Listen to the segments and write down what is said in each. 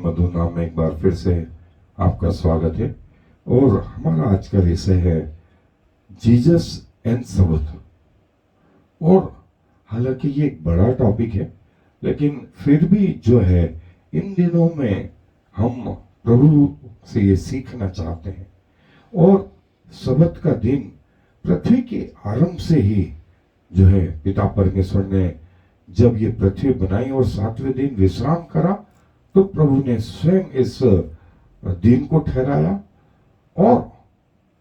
मधु नाम में एक बार फिर से आपका स्वागत है। और हमारा आज का विषय है जीसस एंड सबत। और हालांकि ये एक बड़ा टॉपिक है, लेकिन फिर भी जो है इन दिनों में हम प्रभु से ये सीखना चाहते हैं। और सबत का दिन पृथ्वी के आरंभ से ही जो है पिता परमेश्वर ने जब ये पृथ्वी बनाई और 7वें दिन विश्राम करा, तो प्रभु ने स्वयं इस दिन को ठहराया और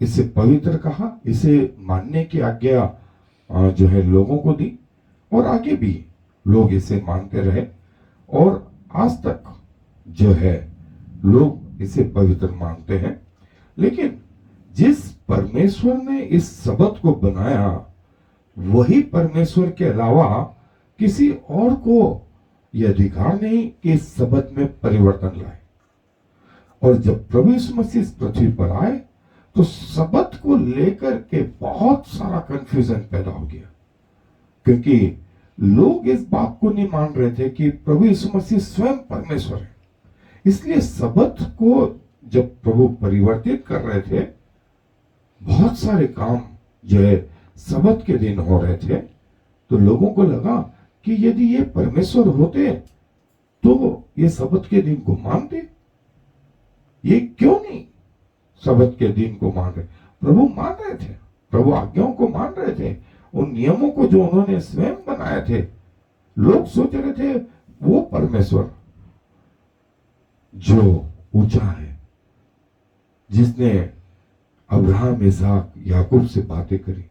इसे पवित्र कहा, इसे मानने की आज्ञा जो है लोगों को दी और आगे भी लोग इसे मानते रहे और आज तक जो है लोग इसे पवित्र मानते हैं। लेकिन जिस परमेश्वर ने इस सबत को बनाया, वही परमेश्वर के अलावा किसी और को यह अधिकार नहीं कि इस सबत में परिवर्तन लाए। और जब प्रभु यीशु मसीह इस पृथ्वी पर आए तो सबत को लेकर के बहुत सारा कंफ्यूजन पैदा हो गया, क्योंकि लोग इस बात को नहीं मान रहे थे कि प्रभु यीशु मसीह स्वयं परमेश्वर है। इसलिए सबत को जब प्रभु परिवर्तित कर रहे थे, बहुत सारे काम जो है सबत के दिन हो रहे थे, तो लोगों को लगा कि यदि ये परमेश्वर होते तो ये सबत के दिन को मानते। ये क्यों नहीं सबत के दिन को मान रहे? प्रभु मान रहे थे, प्रभु आज्ञाओं को मान रहे थे, उन नियमों को जो उन्होंने स्वयं बनाए थे। लोग सोच रहे थे वो परमेश्वर जो ऊंचा है, जिसने अब्राहम, इसहाक, याकूब से बातें करी,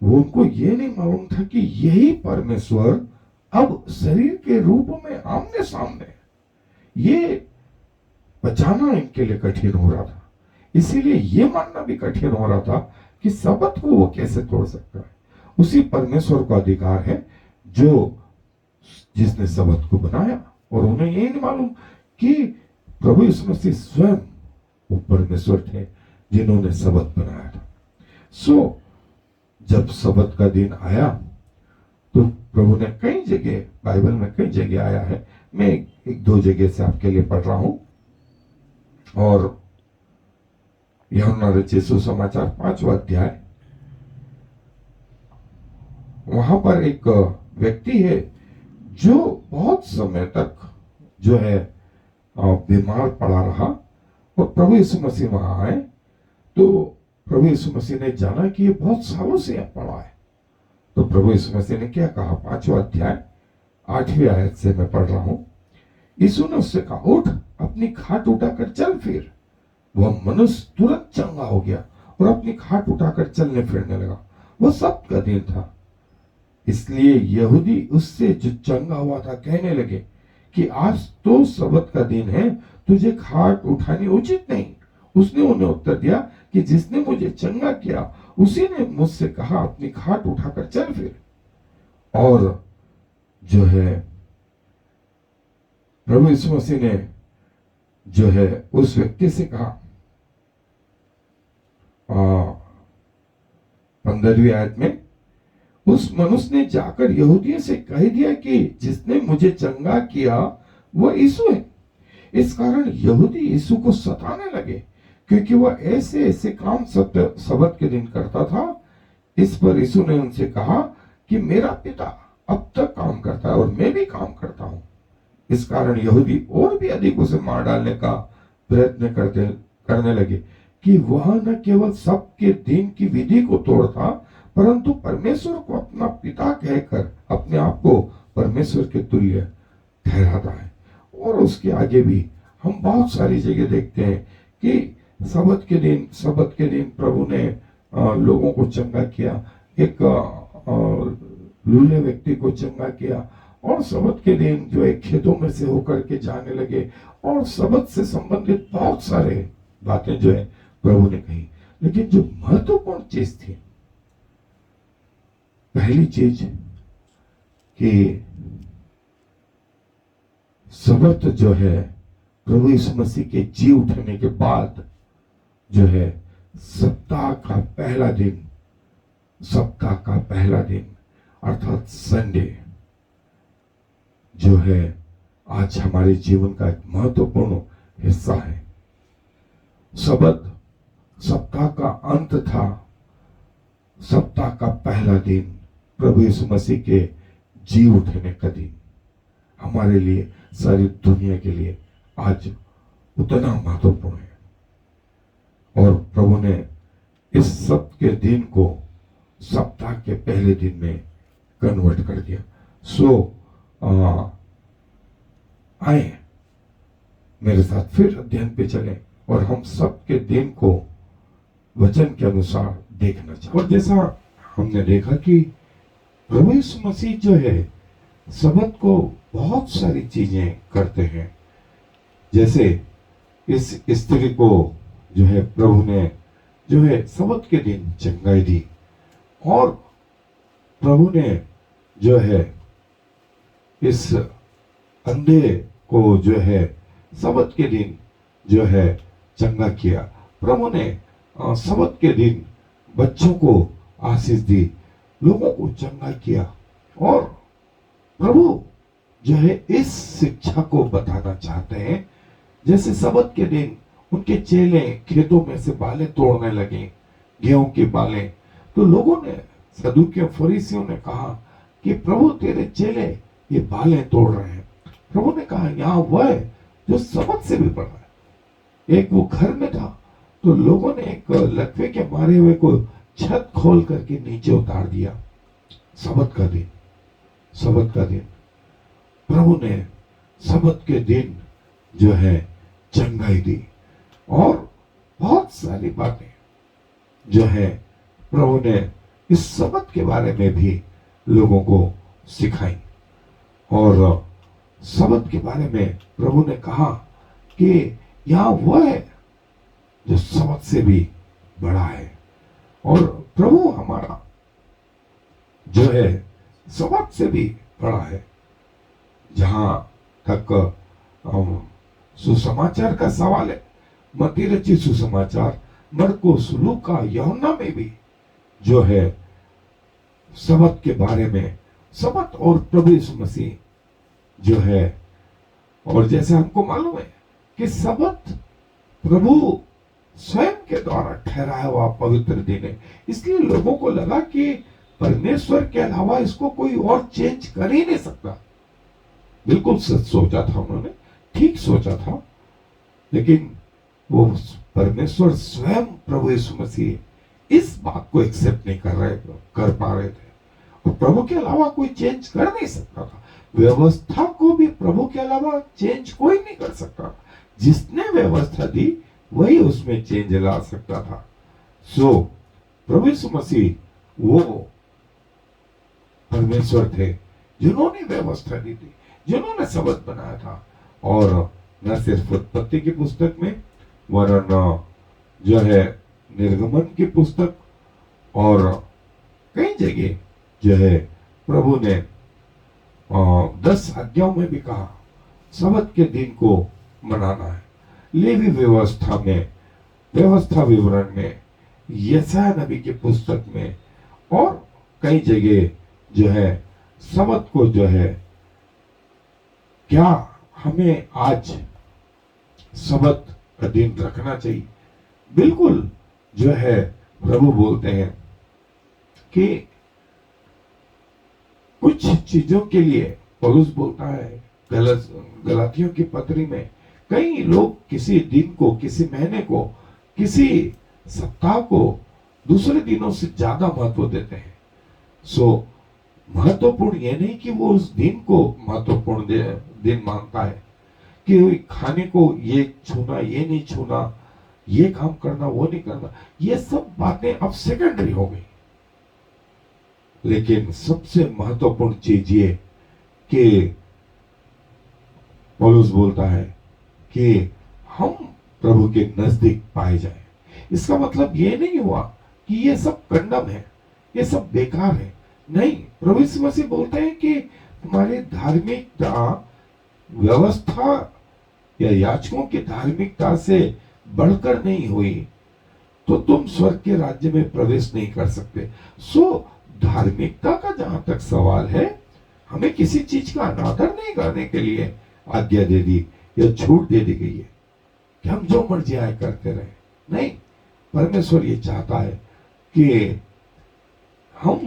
वो उनको ये नहीं मालूम था कि यही परमेश्वर अब शरीर के रूप में आमने सामने है। ये पहचाना इनके लिए कठिन हो रहा था। इसीलिए ये मानना भी कठिन हो रहा था कि सबत को वो कैसे तोड़ सकता है। उसी परमेश्वर को अधिकार है जो जिसने सबत को बनाया, और उन्हें ये नहीं मालूम कि प्रभु यीशु मसीह स्वयं वो परमेश्वर थे जिन्होंने सबत बनाया था। जब सबत का दिन आया तो प्रभु ने कई जगह, बाइबल में कई जगह आया है, मैं एक दो जगह से आपके लिए पढ़ रहा हूं। और यूहन्ना रचित सुसमाचार 5वां अध्याय, वहां पर एक व्यक्ति है जो बहुत समय तक जो है बीमार पड़ा रहा, और प्रभु यीशु मसीह वहां आए तो प्रभु यीशु मसीह ने जाना कि ये बहुत सालों से यहाँ पड़ा है। तो प्रभु यीशु मसीह ने क्या कहा? 5वां अध्याय 8वीं आयत से मैं पढ़ रहा हूं। यीशु ने उससे कहा, उठ, अपनी खाट उठाकर चल फिर। वह मनुष्य तुरंत चंगा हो गया और अपनी खाट उठाकर चलने फिरने लगा। वह सबत का दिन था, इसलिए यहूदी उससे जो चंगा हुआ था कहने लगे कि आज तो सबत का दिन है, तुझे खाट उठानी उचित नहीं। उसने उन्हें उत्तर दिया कि जिसने मुझे चंगा किया उसी ने मुझसे कहा, अपनी खाट उठाकर चल फिर। और जो है प्रभु यीशु मसीह ने जो है उस व्यक्ति से कहा, 15वीं आयत में, उस मनुष्य ने जाकर यहूदियों से कह दिया कि जिसने मुझे चंगा किया वह यीशु है। इस कारण यहूदी यीशु को सताने लगे, क्योंकि वह ऐसे ऐसे काम सबत के दिन करता था। इस पर यीशु ने उनसे कहा कि मेरा पिता अब तक काम करता है और मैं भी काम करता हूं। इस कारण यहूदी और भी अधिक उसे मार डालने का प्रयत्न करने लगे कि वह न केवल सबके दिन की विधि को तोड़ता, परंतु परमेश्वर को अपना पिता कहकर अपने आप को परमेश्वर के तुल्य ठहराता है। और उसके आगे भी हम बहुत सारी जगह देखते हैं कि सबत के दिन प्रभु ने लोगों को चंगा किया। एक लूले व्यक्ति को चंगा किया, और सबत के दिन जो एक खेतों में से होकर के जाने लगे, और सबत से संबंधित बहुत सारे बातें जो है प्रभु ने कही। लेकिन जो महत्वपूर्ण चीज थी, पहली चीज कि सबत जो है प्रभु यीशु मसीह के जी उठने के बाद जो है सप्ताह का पहला दिन अर्थात संडे जो है आज हमारे जीवन का एक महत्वपूर्ण हिस्सा है। सबत सप्ताह का अंत था, सप्ताह का पहला दिन, प्रभु यीशु मसीह के जी उठने का दिन हमारे लिए, सारी दुनिया के लिए आज उतना महत्वपूर्ण है। और प्रभु ने इस सप्त के दिन को सप्ताह के पहले दिन में कन्वर्ट कर दिया। आए मेरे साथ फिर अध्ययन पे चलें और हम सब के दिन को वचन के अनुसार देखना चाहिए। और जैसा हमने देखा कि प्रभु यीशु मसीह जो है सबत को बहुत सारी चीजें करते हैं। जैसे इस स्त्री को जो है प्रभु ने जो है सबत के दिन चंगाई दी, और प्रभु ने जो है इस अंधे को जो है सबत के दिन जो है चंगा किया। प्रभु ने सबत के दिन बच्चों को आशीष दी, लोगों को चंगा किया। और प्रभु जो है इस शिक्षा को बताना चाहते हैं। जैसे सबत के दिन उनके चेले खेतों में से बालें तोड़ने लगे, गेहूं की बालें, तो लोगों ने, सदूकियों फरीसियों ने कहा कि प्रभु तेरे चेले ये बालें तोड़ रहे हैं। प्रभु ने कहा यहाँ वह है जो सबत से भी बड़ा है। एक वो घर में था, तो लोगों ने एक लकवे के मारे हुए को छत खोल करके नीचे उतार दिया। सबत का दिन, सबत का दिन, प्रभु ने सबत के दिन जो है चंगाई दी। और बहुत सारी बातें जो है प्रभु ने इस सबत के बारे में भी लोगों को सिखाई। और सबत के बारे में प्रभु ने कहा कि यह वह है जो सबत से भी बड़ा है। और प्रभु हमारा जो है सबत से भी बड़ा है। जहां तक सुसमाचार का सवाल है, मत्ती रचित सुसमाचार, मरकुस, लूका, यूहन्ना में भी जो है सबत के बारे में, सबत और प्रभु यीशु मसीह जो है। और जैसे हमको मालूम है कि सबत प्रभु स्वयं के द्वारा ठहराया हुआ पवित्र दिन है, इसलिए लोगों को लगा कि परमेश्वर के अलावा इसको कोई और चेंज कर ही नहीं सकता। बिल्कुल सच सोचा था उन्होंने, ठीक सोचा था, लेकिन वो परमेश्वर स्वयं प्रभु यीशु मसीह इस बात को एक्सेप्ट नहीं कर पा रहे थे। और प्रभु के अलावा कोई चेंज कर नहीं सकता था। व्यवस्था को भी प्रभु के अलावा चेंज कोई नहीं कर सकता। जिसने व्यवस्था दी वही उसमें चेंज ला सकता था। प्रभु यीशु मसीह वो परमेश्वर थे जिन्होंने व्यवस्था दी थी, जिन्होंने सबत बनाया था। और न सिर्फ उत्पत्ति की पुस्तक में, वरन जो है निर्गमन की पुस्तक और कई जगह जो है प्रभु ने 10 आज्ञाओं में भी कहा सबत के दिन को मनाना है। लेवी व्यवस्था में, व्यवस्था विवरण में, यशायाह नबी की पुस्तक में और कई जगह जो है सबत को जो है, क्या हमें आज सबत का दिन रखना चाहिए? बिल्कुल जो है प्रभु बोलते हैं कि कुछ चीजों के लिए, पौलुस बोलता है गलातियों की पत्री में, कई लोग किसी दिन को, किसी महीने को, किसी सप्ताह को दूसरे दिनों से ज्यादा महत्व देते हैं। महत्वपूर्ण ये नहीं कि वो उस दिन को महत्वपूर्ण दिन मानता है कि खाने को ये छूना, ये नहीं छूना, ये काम करना, वो नहीं करना, ये सब बातें अब सेकेंडरी हो गई। लेकिन सबसे महत्वपूर्ण चीज ये कि पौलुस बोलता है कि हम प्रभु के नजदीक पाए जाएं। इसका मतलब ये नहीं हुआ कि ये सब कंडम है, ये सब बेकार है। नहीं, प्रभु यीशु मसीह बोलते हैं कि तुम्हारी धार्मिकता व्यवस्था या याजकों की धार्मिकता से बढ़कर नहीं हुई तो तुम स्वर्ग के राज्य में प्रवेश नहीं कर सकते। धार्मिकता का जहां तक सवाल है, हमें किसी चीज का अनादर नहीं करने के लिए आज्ञा दे दी या छूट दे दी गई है। कि हम जो मर्जी आए करते रहे। नहीं, परमेश्वर ये चाहता है कि हम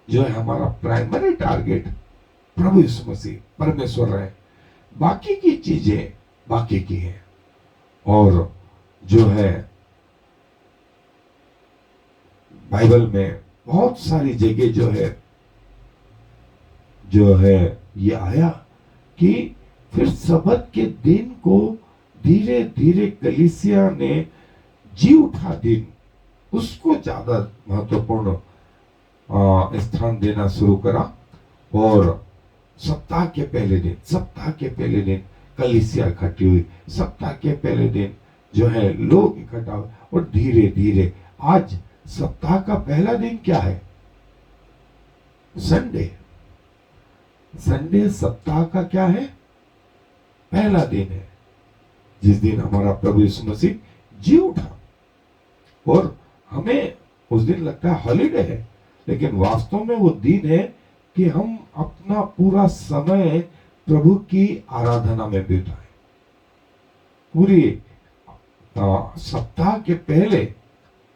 जो है हमारा प्राइमरी टारगेट प्रभु यीशु मसीह परमेश्वर रहे, बाकी की चीजें बाकी की है। और जो है बाइबल में बहुत सारी जगह जो है ये आया कि फिर सबत के दिन को धीरे धीरे कलीसिया ने जी उठा दिन, उसको ज्यादा महत्वपूर्ण स्थान देना शुरू करा। और सप्ताह के पहले दिन कलीसिया इकट्ठी हुई, सप्ताह के पहले दिन जो है लोग इकट्ठा हुए, और धीरे धीरे आज सप्ताह का पहला दिन क्या है? संडे। संडे सप्ताह का क्या है? पहला दिन है, जिस दिन हमारा प्रभु यीशु मसीह जी उठा। और हमें उस दिन लगता है हॉलीडे है, लेकिन वास्तव में वो दिन है कि हम अपना पूरा समय प्रभु की आराधना में बिताएं। पूरी सप्ताह के पहले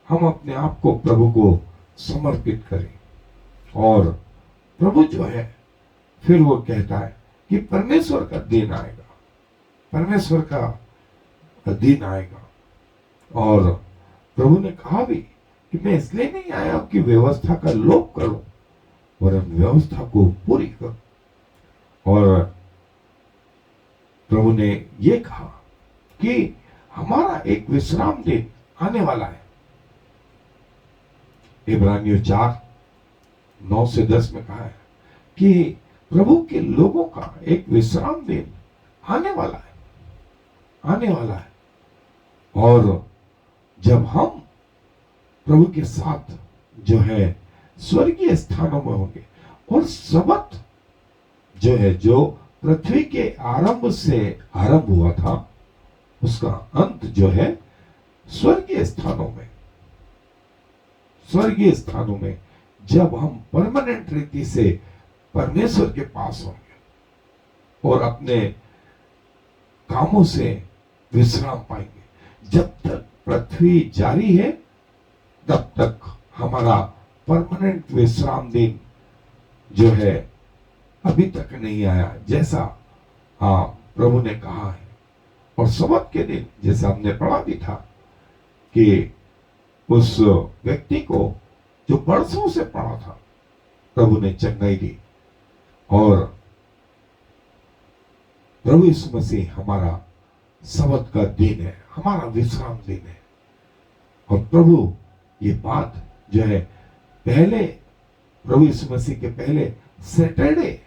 हम अपने आप को प्रभु को समर्पित करें। और प्रभु जो है फिर वो कहता है कि परमेश्वर का दिन आएगा, परमेश्वर का दिन आएगा। और प्रभु ने कहा भी कि मैं इसलिए नहीं आया कि व्यवस्था का लोप करूं, वरन व्यवस्था को पूरी करूं। और प्रभु ने ये कहा कि हमारा एक विश्राम दिन आने वाला है। इब्रानियों 4:9-10 में कहा है कि प्रभु के लोगों का एक विश्राम दिन आने वाला है। और जब हम प्रभु के साथ जो है स्वर्गीय स्थानों में होंगे, और सबत जो है जो पृथ्वी के आरंभ से आरंभ हुआ था, उसका अंत जो है स्वर्गीय स्थानों में जब हम परमानेंट रीति से परमेश्वर के पास होंगे और अपने कामों से विश्राम पाएंगे। जब तक पृथ्वी जारी है तब तक हमारा परमानेंट विश्राम दिन जो है अभी तक नहीं आया, जैसा प्रभु ने कहा है। और सबत के दिन जैसा हमने पढ़ा भी था कि उस व्यक्ति को जो बरसों से पड़ा था, प्रभु ने चंगाई दी। और प्रभु यीशु मसीह हमारा सबत का दिन है, हमारा विश्राम दिन है। और प्रभु ये बात जो है पहले प्रभु यीशु मसीह के पहले सैटरडे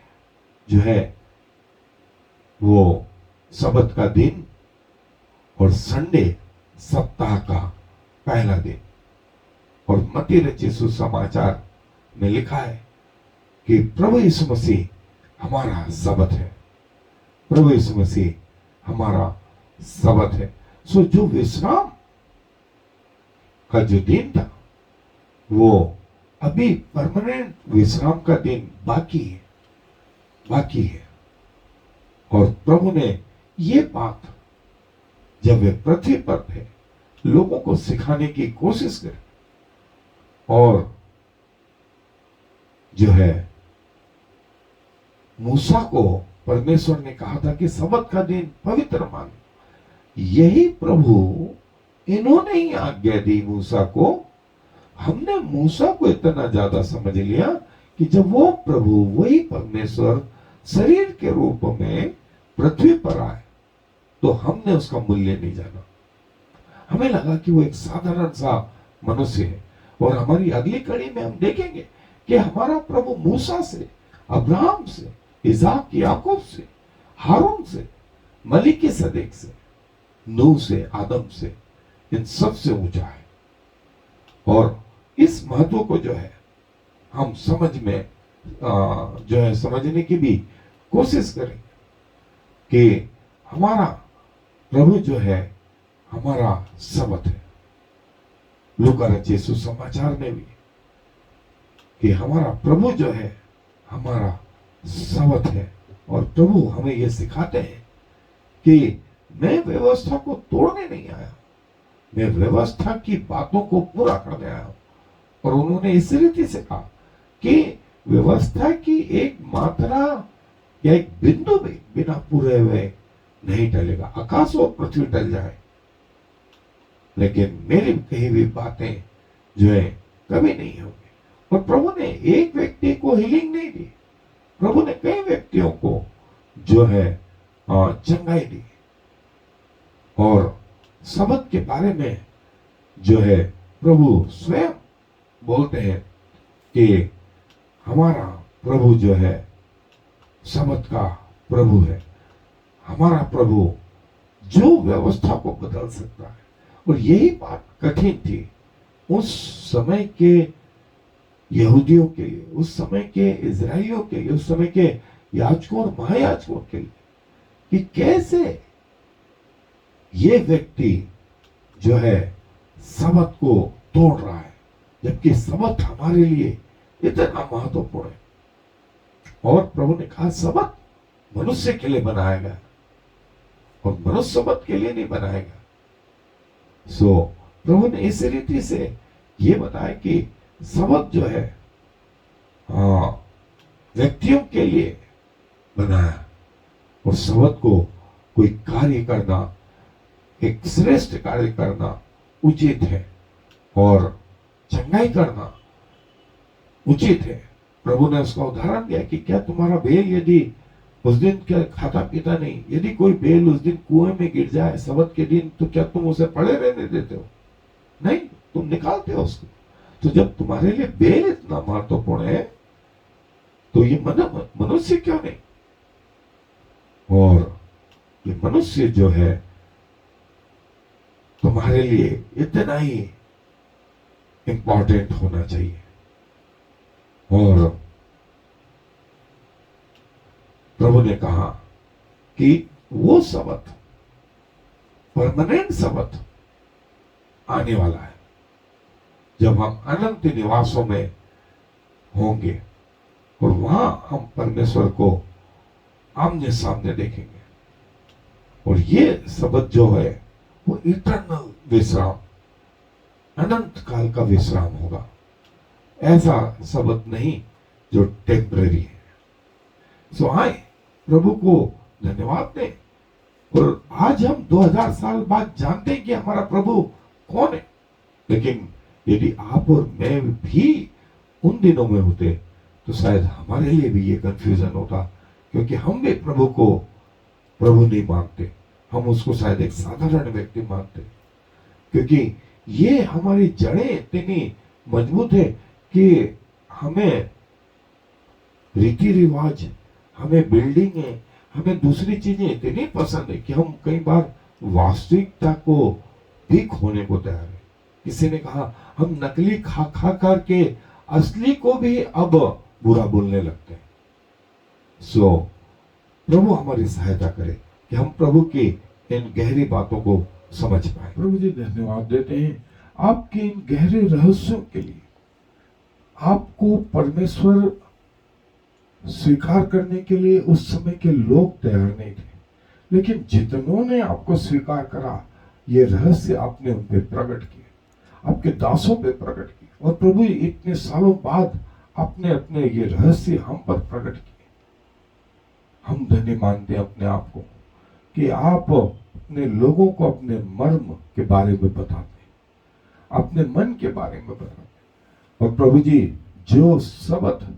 जो है वो सबत का दिन, और संडे सप्ताह का पहला दिन। और मत्ती रचित सुसमाचार में लिखा है कि प्रभु यीशु मसीह हमारा सबत है, प्रभु यीशु मसीह हमारा सबत है। सो जो विश्राम का जो दिन था, वो अभी परमानेंट विश्राम का दिन बाकी है। और प्रभु ने ये बात जब वे पृथ्वी पर थे लोगों को सिखाने की कोशिश करी। और जो है मूसा को परमेश्वर ने कहा था कि सबत का दिन पवित्र मान। यही प्रभु इन्होंने ही आज्ञा दी मूसा को। हमने मूसा को इतना ज्यादा समझ लिया कि जब वो प्रभु, वही परमेश्वर शरीर के रूप में पृथ्वी पर आए तो हमने उसका मूल्य नहीं जाना। हमें लगा कि वो एक साधारण सा मनुष्य है। और हमारी अगली कड़ी में हम देखेंगे कि हमारा प्रभु मूसा से, अब्राहम से, इसाक, याकूब से, हारून से, मलिकिसदेक से, नूह से, आदम से, इन सब से ऊंचा है। और इस महत्व को जो है हम समझने की भी कोशिश करें कि हमारा प्रभु जो है हमारा सबत है। लूका रचित सुसमाचार में भी कि हमारा प्रभु जो है हमारा सबत है। और प्रभु हमें यह सिखाते हैं कि मैं व्यवस्था को तोड़ने नहीं आया, मैं व्यवस्था की बातों को पूरा करने आया हूं। और उन्होंने इस रीति से कहा कि व्यवस्था की एक मात्रा या एक बिंदु भी बिना पूरे हुए नहीं टलेगा। आकाश और पृथ्वी टल जाए, लेकिन मेरी कही हुई बातें जो है कभी नहीं होंगी। और प्रभु ने एक व्यक्ति को हीलिंग नहीं दी, प्रभु ने कई व्यक्तियों को जो है चंगाई दी। और सबत के बारे में जो है प्रभु स्वयं बोलते हैं कि हमारा प्रभु जो है सबत का प्रभु है, हमारा प्रभु जो व्यवस्था को बदल सकता है। और यही बात कठिन थी उस समय के यहूदियों के लिए, उस समय के इजराइलियों के लिए, उस समय के याजकों और महायाजकों के लिए, कि कैसे ये व्यक्ति जो है सबत को तोड़ रहा है, जबकि सबत हमारे लिए इतना महत्वपूर्ण है। और प्रभु ने कहा सबत मनुष्य के लिए बनाया गया और मनुष्य सबत के लिए नहीं बनाया गया। सो प्रभु ने इस रीति से ये बताया कि सबत जो है व्यक्तियों के लिए बनाया, और सबत को कोई कार्य करना, एक श्रेष्ठ कार्य करना उचित है और चंगाई करना उचित है। प्रभु ने उसका उदाहरण दिया कि क्या तुम्हारा बेल यदि उस दिन क्या खाता पीता नहीं, यदि कोई बेल उस दिन कुएं में गिर जाए सबत के दिन, तो क्या तुम उसे पड़े रहने देते हो? नहीं, तुम निकालते हो उसको। तो जब तुम्हारे लिए बेल इतना महत्वपूर्ण है, तो ये मनुष्य क्यों नहीं? और ये मनुष्य जो है तुम्हारे लिए इतना ही इंपॉर्टेंट होना चाहिए। और प्रभु ने कहा कि वो सबत, परमानेंट सबत आने वाला है, जब हम अनंत निवासों में होंगे और वहां हम परमेश्वर को आमने सामने देखेंगे। और ये सबत जो है वो इटर्नल विश्राम, अनंत काल का विश्राम होगा। ऐसा सबत नहीं जो टेम्पररी है। सो आए प्रभु को धन्यवाद दें। और आज हम 2000 साल बाद जानते हैं कि हमारा प्रभु कौन है। लेकिन यदि आप और मैं भी उन दिनों में होते तो शायद हमारे लिए भी ये कंफ्यूजन होता, क्योंकि हम भी प्रभु को प्रभु नहीं मानते, हम उसको शायद एक साधारण व्यक्ति मानते, क्योंकि ये हमारी जड़ें इतनी मजबूत है कि हमें रीति रिवाज, हमें बिल्डिंगें, हमें दूसरी चीजें इतनी पसंद है कि हम कई बार वास्तविकता को भी खोने को तैयार है। किसी ने कहा हम नकली खा खा करके असली को भी अब बुरा बोलने लगते हैं। सो प्रभु हमारी सहायता करे कि हम प्रभु की इन गहरी बातों को समझ पाए। प्रभु जी धन्यवाद देते हैं आपके इन गहरे रहस्यों के लिए। आपको परमेश्वर स्वीकार करने के लिए उस समय के लोग तैयार नहीं थे, लेकिन जितनों ने आपको स्वीकार करा, ये रहस्य आपने उन पे प्रकट किए, आपके दासों पे प्रकट किए। और प्रभु इतने सालों बाद आपने अपने ये रहस्य हम पर प्रकट किए। हम धन्य मानते हैं अपने आप को कि आप अपने लोगों को अपने मर्म के बारे में बताते हैं, अपने मन के बारे में बताते हैं। और प्रभु जी, जो सबत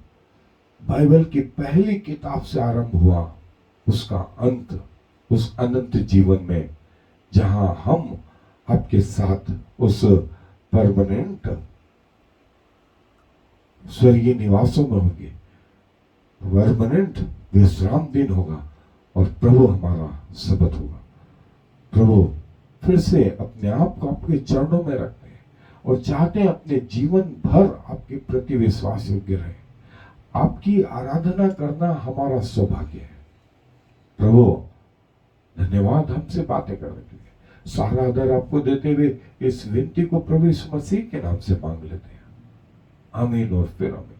बाइबल की पहली किताब से आरंभ हुआ, उसका अंत उस अनंत जीवन में, जहां हम आपके साथ उस परमानेंट स्वर्गीय निवासों में होंगे, परमानेंट विश्राम दिन होगा और प्रभु हमारा सबत होगा। प्रभु फिर से अपने आप को आपके चरणों में रखते हैं और चाहते हैं अपने जीवन भर आपके प्रति विश्वास योग्य रहे। आपकी आराधना करना हमारा सौभाग्य है। प्रभु धन्यवाद हमसे बातें करने के लिए। सारा आदर आपको देते हुए इस विनती को प्रभु यीशु मसीह के नाम से मांग लेते हैं। आमीन और फिर आमीन।